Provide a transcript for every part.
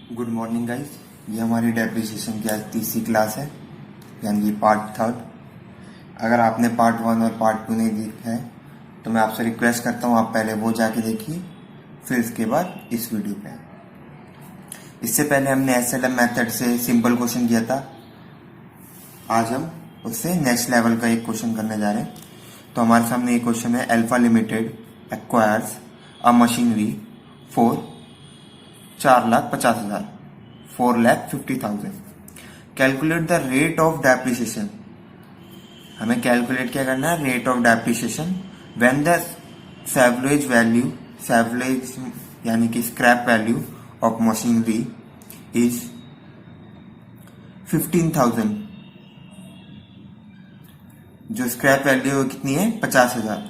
Good morning guys. ये हमारी depreciation की आज तीसरी क्लास है, यानी पार्ट थर्ड। अगर आपने पार्ट वन और पार्ट टू नहीं देखा है तो मैं आपसे रिक्वेस्ट करता हूँ आप पहले वो जाके देखिए, फिर इसके बाद इस वीडियो पे। इससे पहले हमने एसएलएम मेथड से सिंपल क्वेश्चन किया था। आज हम उससे नेक्स्ट लेवल का एक क्वेश्चन करने जा रहे हैं। तो हमारे सामने एक क्वेश्चन है, alpha limited acquires a machinery for 4,50,000 4,50,000। Calculate the rate of depreciation. हमें कैलकुलेट क्या करना है? Rate of depreciation when the salvage value, salvage यानी कि scrap value of machinery is 15,000। जो स्क्रैप वैल्यू कितनी है? 50,000।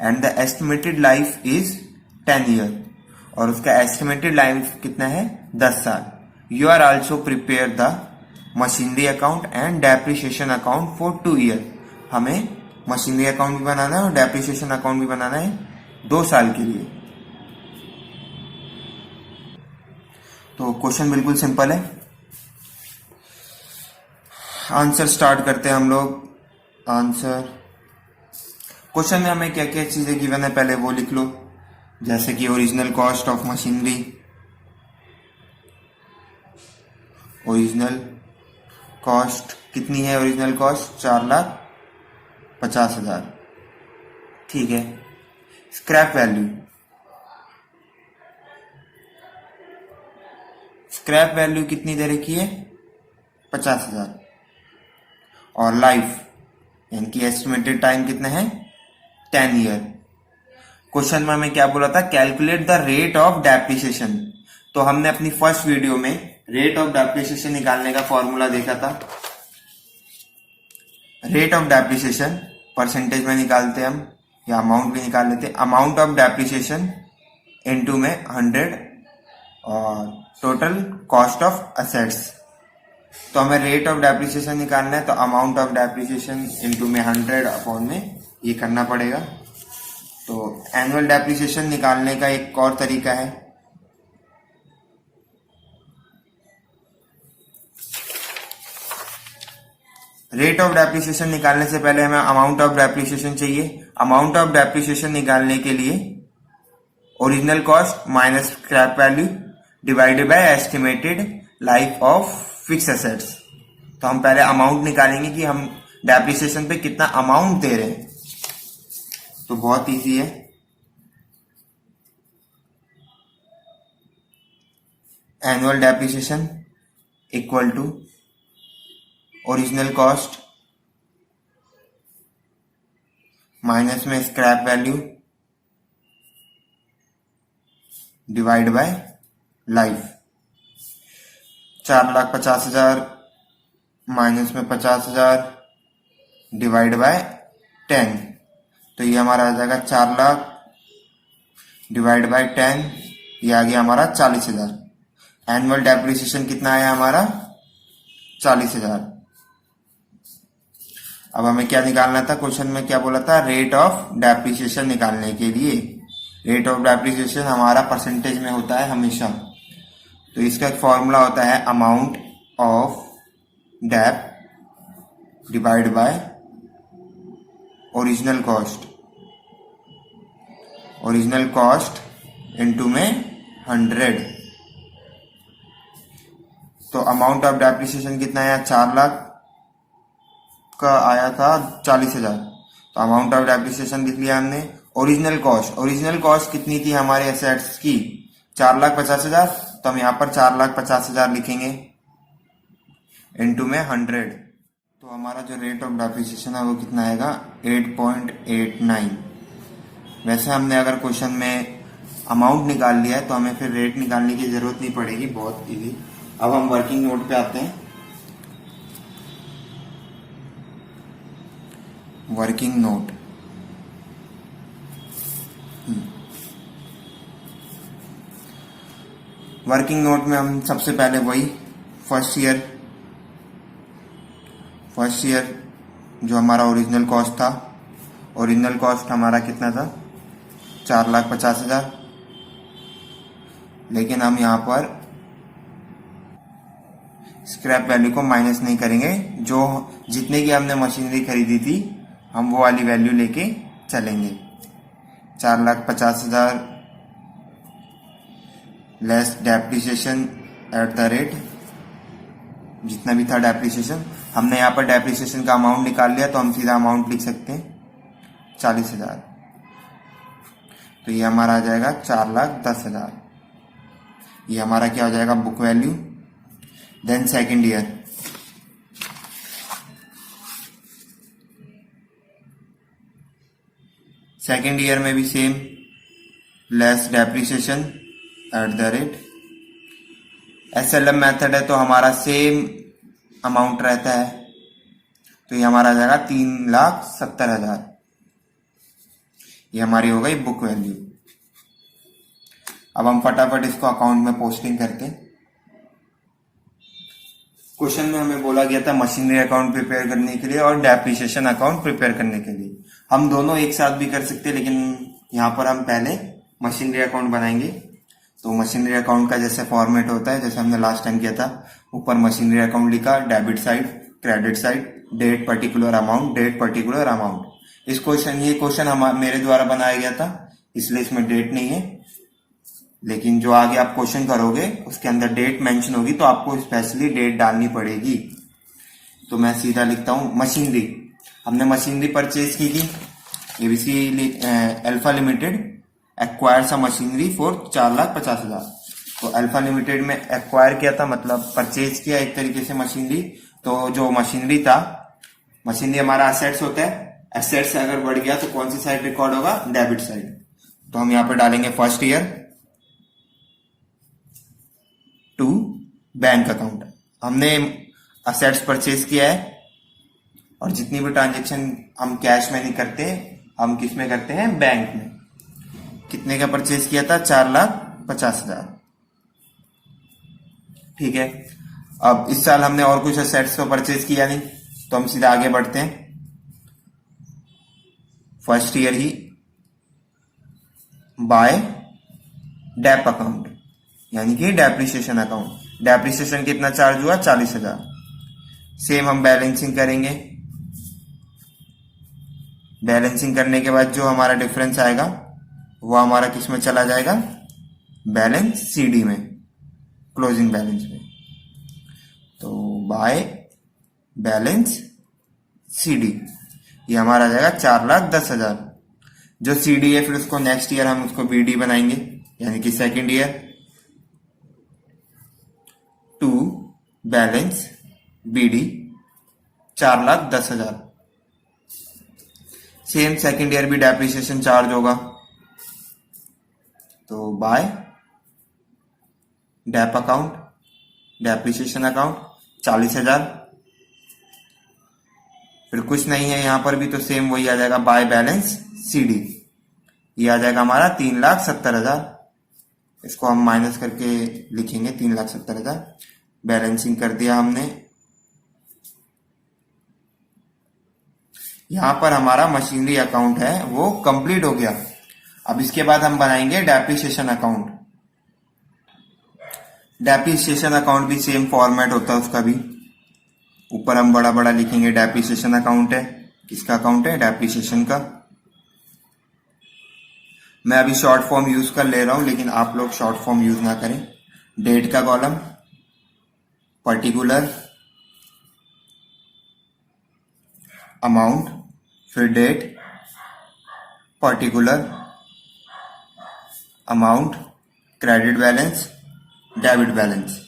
And the estimated life is 10 year, और उसका एस्टिमेटेड लाइफ कितना है? 10 साल। You are also prepare the machinery account and depreciation account for 2 year. हमें मशीनरी अकाउंट भी बनाना है और डेप्रिसिएशन अकाउंट भी बनाना है 2 साल के लिए। तो क्वेश्चन बिल्कुल सिंपल है। आंसर स्टार्ट करते हैं हम लोग। आंसर क्वेश्चन में हमें क्या क्या चीजें गिवन है पहले वो लिख लो, जैसे कि original cost of machinery. Original cost कितनी है? Original cost 4,50,000। ठीक है। स्क्रैप वैल्यू, स्क्रैप वैल्यू कितनी दे रखी है? 50,000। और लाइफ यानी कि एस्टिमेटेड टाइम कितना है? 10 ईयर। क्वेश्चन में हमें क्या बोला था? Calculate the rate of depreciation. तो हमने अपनी फर्स्ट वीडियो में रेट ऑफ डेप्रिसिएशन निकालने का फॉर्मूला देखा था। रेट ऑफ डेप्रिसिएशन परसेंटेज में निकालते हैं हम, या अमाउंट भी निकाल लेते हैं। अमाउंट ऑफ डेप्रिसिएशन इनटू में 100 और टोटल कॉस्ट ऑफ असेट्स। तो हमें रेट ऑफ डेप्रिसिएशन निकालना है, तो अमाउंट ऑफ डेप्रिसिएशन इनटू में 100 अपॉन में ये करना पड़ेगा। तो एनुअल डेप्रिसिएशन निकालने का एक और तरीका है। रेट ऑफ डेप्रिसिएशन निकालने से पहले हमें अमाउंट ऑफ डेप्रिसिएशन चाहिए। अमाउंट ऑफ डेप्रिसिएशन निकालने के लिए original cost minus scrap value divided by estimated life of fix assets. तो हम पहले अमाउंट निकालेंगे कि हम डेप्रिसिएशन पे कितना अमाउंट दे रहे हैं। तो बहुत इजी है। Annual depreciation equal to original cost minus में scrap value divide by life. 4,50,000 minus में 50,000 डिवाइड बाय 10। तो ये हमारा आ जाएगा 4 लाख डिवाइड बाय 10, ये आ गया हमारा 40,000। एनुअल डेप्रिसिएशन कितना आया हमारा? 40,000। अब हमें क्या निकालना था? क्वेश्चन में क्या बोला था? रेट ऑफ डेप्रिसिएशन निकालने के लिए रेट ऑफ डेप्रिसिएशन हमारा परसेंटेज में होता है हमेशा। तो इसका एक फॉर्मूला होता है amount of dep divide by original cost. Original cost into में 100। तो अमाउंट ऑफ डेप्रिसिएशन कितना आया? 4 लाख का आया था 40,000। तो अमाउंट ऑफ डेप्रिसिएशन लिख लिया हमने। ओरिजिनल कॉस्ट, ओरिजिनल कॉस्ट कितनी थी हमारे एसेट्स की? 4,50,000। तो हम यहाँ पर 4,50,000 लिखेंगे इनटू में 100। तो हमारा जो रेट ऑफ डेप्रिसिएशन है वो कितना आएगा? 8.89। वैसे हमने अगर क्वेश्चन में अमाउंट निकाल लिया है तो हमें फिर रेट निकालने की जरूरत नहीं पड़ेगी, बहुत इजी। अब हम वर्किंग नोट पे आते हैं। वर्किंग नोट, वर्किंग नोट में हम सबसे पहले वही फर्स्ट ईयर जो हमारा ओरिजिनल कॉस्ट था, ओरिजिनल कॉस्ट हमारा कितना था? 4,50,000। लेकिन हम यहाँ पर स्क्रैप वैल्यू को माइनस नहीं करेंगे, जो जितने की हमने मशीनरी खरीदी थी हम वो वाली वैल्यू लेके चलेंगे। 4,50,000 less depreciation at the rate, जितना भी था डेप्रिसिएशन, हमने यहाँ पर डेप्रिसिएशन का अमाउंट निकाल लिया तो हम सीधा अमाउंट लिख सकते हैं 40,000। तो ये हमारा आ जाएगा 4,10,000। ये हमारा क्या हो जाएगा book value. Then second year, second year में भी same, less depreciation at the rate. SLM method है तो हमारा सेम अमाउंट रहता है, तो ये हमारा आ जाएगा 3,70,000। ये हमारी हो गई बुक वैल्यू। अब हम फटाफट इसको अकाउंट में पोस्टिंग करते हैं। क्वेश्चन में हमें बोला गया था मशीनरी अकाउंट प्रिपेयर करने के लिए और डेप्रिसिएशन अकाउंट प्रिपेयर करने के लिए। हम दोनों एक साथ भी कर सकते हैं, लेकिन यहाँ पर हम पहले मशीनरी अकाउंट बनाएंगे। तो मशीनरी अकाउंट का जैसे फॉर्मेट होता है, जैसे हमने लास्ट टाइम किया था, ऊपर मशीनरी अकाउंट लिखा, debit side, credit side, date particular amount, date particular amount. ये क्वेश्चन मेरे द्वारा बनाया गया था, इसलिए इसमें डेट नहीं है, लेकिन जो आगे आप क्वेश्चन करोगे उसके अंदर डेट मेंशन होगी, तो आपको स्पेशली डेट डालनी पड़ेगी। तो मैं सीधा लिखता हूं मशीनरी। हमने मशीनरी परचेज की थी, एबीसी अल्फा लिमिटेड एक्वायर सा मशीनरी फॉर 4,50,000। तो अल्फा लिमिटेड में एक्वायर किया था, मतलब परचेज किया एक तरीके से मशीनरी। तो जो मशीनरी था, मशीनरी हमारा एसेट्स होता है, एसेट्स अगर बढ़ गया तो कौन सी साइड रिकॉर्ड होगा, डेबिट साइड। तो हम यहाँ पे डालेंगे first year to bank account. हमने असेट्स परचेज किया है और जितनी भी ट्रांजेक्शन हम कैश में नहीं करते, हम किस में करते हैं, बैंक में। कितने का परचेज किया था, 4,50,000। ठीक है। अब इस साल हमने और कुछ असेट्स तो परचेज किया नहीं, तो हम सीधा आगे बढ़ते हैं। फर्स्ट ईयर ही बाय डेप अकाउंट, यानी कि डेप्रिसिएशन अकाउंट। डेप्रिसिएशन कितना चार्ज हुआ, 40,000। सेम हम बैलेंसिंग करेंगे। बैलेंसिंग करने के बाद जो हमारा डिफरेंस आएगा वो हमारा किस में चला जाएगा, बैलेंस सीडी में, क्लोजिंग बैलेंस में। तो बाय बैलेंस सीडी, ये हमारा आ जाएगा 4,10,000। जो सीडी है फिर उसको नेक्स्ट ईयर हम उसको बीडी बनाएंगे, यानी कि second year to balance BD 4,10,000। Same second year भी डेप्रिसिएशन चार्ज होगा, तो by dep account, depreciation account 40,000। फिर कुछ नहीं है यहां पर भी, तो सेम वही आ जाएगा, बाय बैलेंस सीडी। ये आ जाएगा हमारा 3,70,000। इसको हम माइनस करके लिखेंगे 3,70,000। बैलेंसिंग कर दिया हमने। यहां पर हमारा मशीनरी अकाउंट है वो कंप्लीट हो गया। अब इसके बाद हम बनाएंगे डेप्रिसिएशन अकाउंट। डेप्रिसिएशन अकाउंट भी सेम फॉर्मेट होता है उसका भी। ऊपर हम बड़ा बड़ा लिखेंगे डेप्रिसिएशन अकाउंट है। किसका अकाउंट है, डेप्रिसिएशन का। मैं अभी शॉर्ट फॉर्म यूज कर ले रहा हूं, लेकिन आप लोग शॉर्ट फॉर्म यूज ना करें। डेट का कॉलम, पर्टिकुलर अमाउंट, फिर date, particular amount, credit balance, debit balance.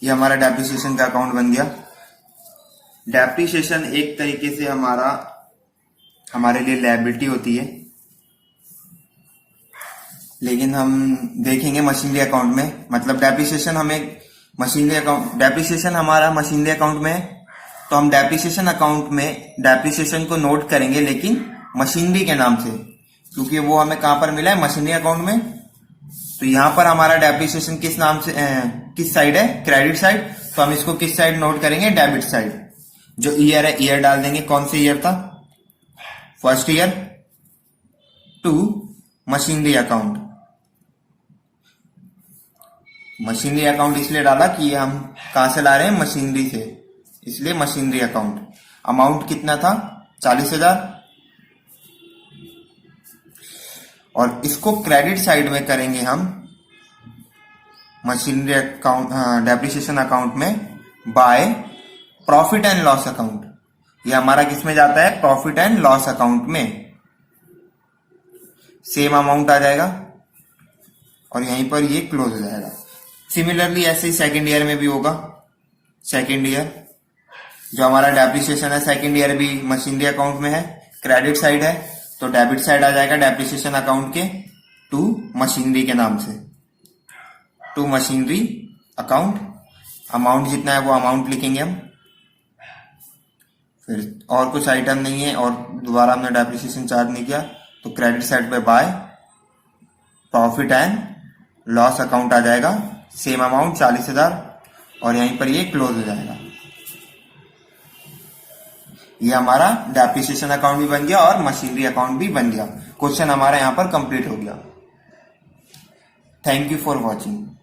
ये हमारा डेप्रिसिएशन का अकाउंट बन गया। डेप्रिसिएशन एक तरीके से हमारे लिए लायबिलिटी होती है, लेकिन हम देखेंगे मशीनरी अकाउंट में, मतलब डेप्रिसिएशन हमारा मशीनरी अकाउंट में है, तो हम डेप्रिसिएशन अकाउंट में डेप्रिसिएशन को नोट करेंगे, लेकिन मशीनरी के नाम से, क्योंकि वो हमें कहां पर मिला है, मशीनरी अकाउंट में। तो यहां पर हमारा डेप्रिसिएशन किस नाम से किस साइड है, क्रेडिट साइड। तो हम इसको किस साइड नोट करेंगे, डेबिट साइड। जो ईयर है ईयर डाल देंगे, कौन से ईयर था, first year to machinery account. Machinery account इसलिए डाला कि ये हम कहां से ला रहे हैं, मशीनरी से, इसलिए मशीनरी अकाउंट। अमाउंट कितना था, 40,000। और इसको क्रेडिट साइड में करेंगे हम मशीनरी अकाउंट डेप्रिसिएशन अकाउंट में bye profit and loss account. ये हमारा किस में जाता है, प्रॉफिट एंड लॉस अकाउंट में। सेम अमाउंट आ जाएगा और यहीं पर ये क्लोज हो जाएगा। सिमिलरली ऐसे ही सेकेंड ईयर में भी होगा। सेकेंड ईयर जो हमारा डेप्रिसिएशन है, सेकेंड ईयर भी मशीनरी अकाउंट में है, क्रेडिट साइड है, तो डेबिट साइड आ जाएगा डेप्रिसिएशन अकाउंट के टू मशीनरी के नाम से, टू मशीनरी अकाउंट। अमाउंट जितना है वो अमाउंट लिखेंगे हम। फिर और कुछ आइटम नहीं है और दोबारा हमने डेप्रिसिएशन चार्ज नहीं किया, तो क्रेडिट साइड पे by profit and loss account आ जाएगा, सेम अमाउंट 40,000 और यहीं पर ये क्लोज हो जाएगा। ये हमारा डेप्रिसिएशन अकाउंट भी बन गया और मशीनरी अकाउंट भी बन गया। क्वेश्चन हमारा यहां पर कंप्लीट हो गया। Thank you for watching.